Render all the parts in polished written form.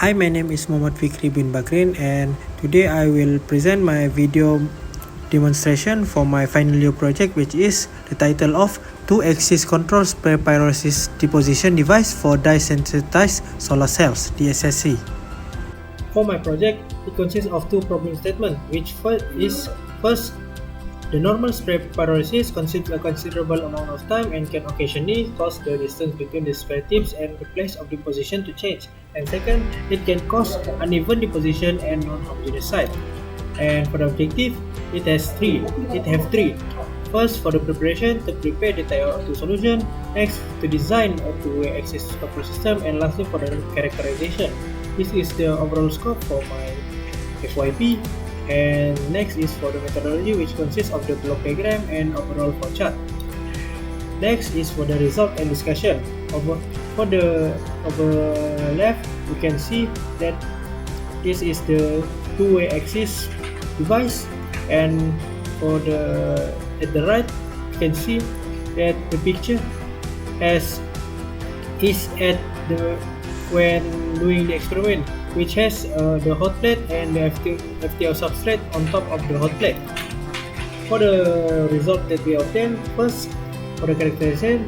Hi, my name is Muhammad Fikri bin Bakrin, and today I will present my video demonstration for my final year project, which is the title of 2-axis control spray pyrolysis deposition device for dye-sensitized solar cells, DSSC. For my project, it consists of two problem statements, which first, the normal spray pyrolysis consumes a considerable amount of time and can occasionally cause the distance between the spray tips and the place of deposition to change. And second, it can cause uneven deposition and non-homogeneous site. And for the objective, it have three. First, for the preparation, to prepare the TiO2 solution. Next, to design a two-way axis control system. And lastly, for the characterization. This is the overall scope for my FYP. And next is for the methodology, which consists of the block diagram and overall flowchart. Next is for the result and discussion. For the left, you can see that this is the two-way axis device, and at the right, you can see that the picture is at the when doing the experiment, which has the hot plate and the FTO substrate on top of the hot plate. For the result that we obtained, first for the characterization,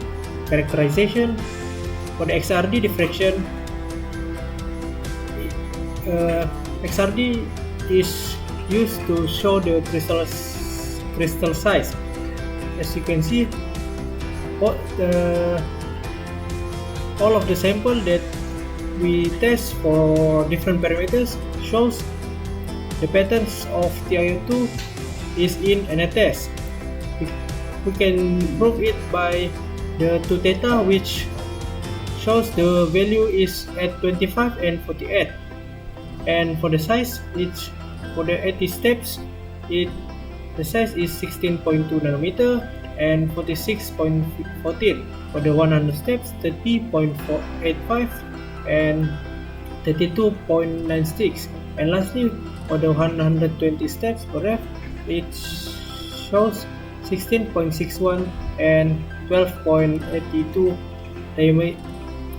for the XRD diffraction, XRD is used to show the crystal size. As you can see, all of the sample that we test for different parameters shows the patterns of TiO2 is in NATS. We can prove it by the 2 theta, which shows the value is at 25 and 48. And for the size, for the 80 steps, the size is 16.2 nanometer and 46.14. For the 100 steps, 30.485 and 32.96. And lastly, for the 120 steps per ref, it shows 16.61 and 12.82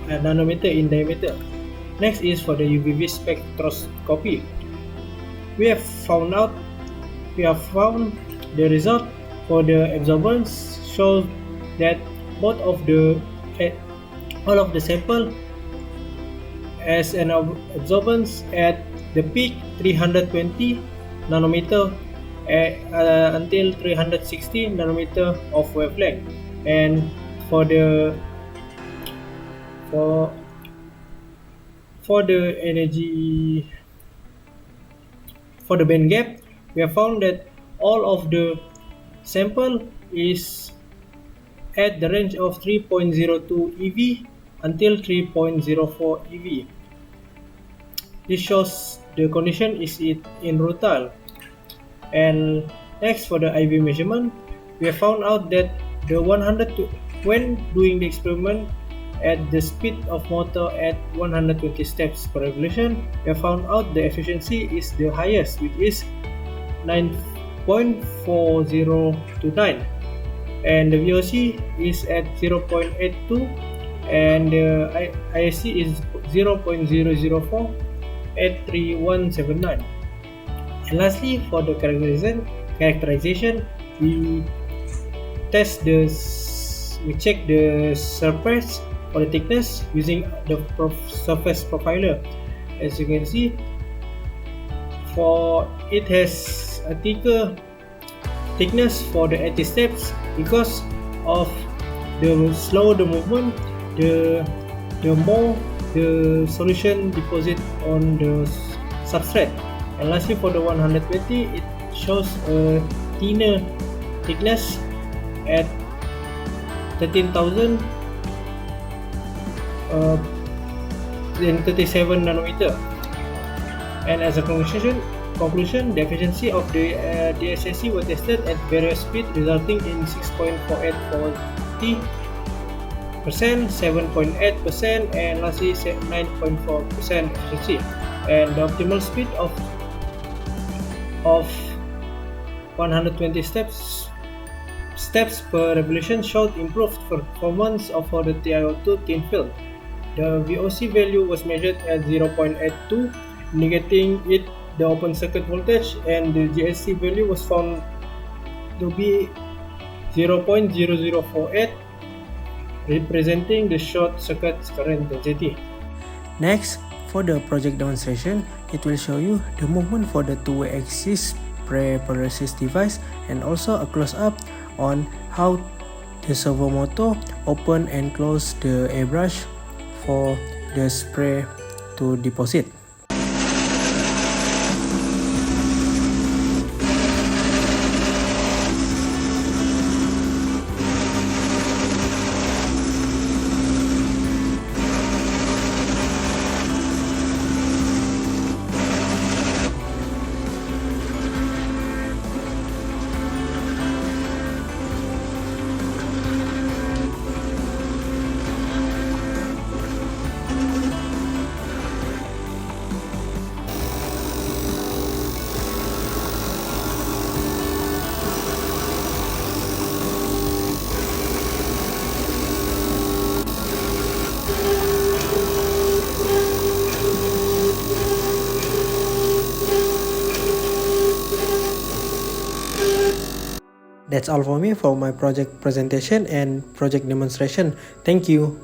nanometer in diameter. Next is for the UV spectroscopy. We have found the result for the absorbance shows that all of the sample as an absorbance at the peak 320 nanometer until 360 nanometer of wavelength. And for the energy, for the band gap, we have found that all of the sample is at the range of 3.02 EV until 3.04 EV. This shows the condition is in rutile. And next, for the IV measurement, we have found out that when doing the experiment at the speed of motor at 120 steps per revolution, we have found out the efficiency is the highest, which is 9.4029, and the VOC is at 0.82, and the ISC is 0.004 at 3179. And lastly, for the characterization, we check the surface for the thickness using the surface profiler. As you can see, it has a thicker thickness for the 80 steps because of the slower the movement, the more the solution deposit on the substrate. And lastly, for the 120, it shows a thinner thickness at 13,000 and 37 nanometer. And as a conclusion, the efficiency of the DSSC was tested at various speeds, resulting in 6.4840%, 7.8%, and lastly 9.4% efficiency. And the optimal speed of 120 steps per revolution showed improved performance for the TiO2 thin film. The VOC value was measured at 0.82, negating it the open circuit voltage, and the DSSC value was found to be 0.0048, representing the short circuit current intensity. Next, for the project demonstration, it will show you the movement for the two-way axis spray pyrolysis device and also a close-up on how the servo motor open and close the airbrush for the spray to deposit. That's all for me for my project presentation and project demonstration. Thank you.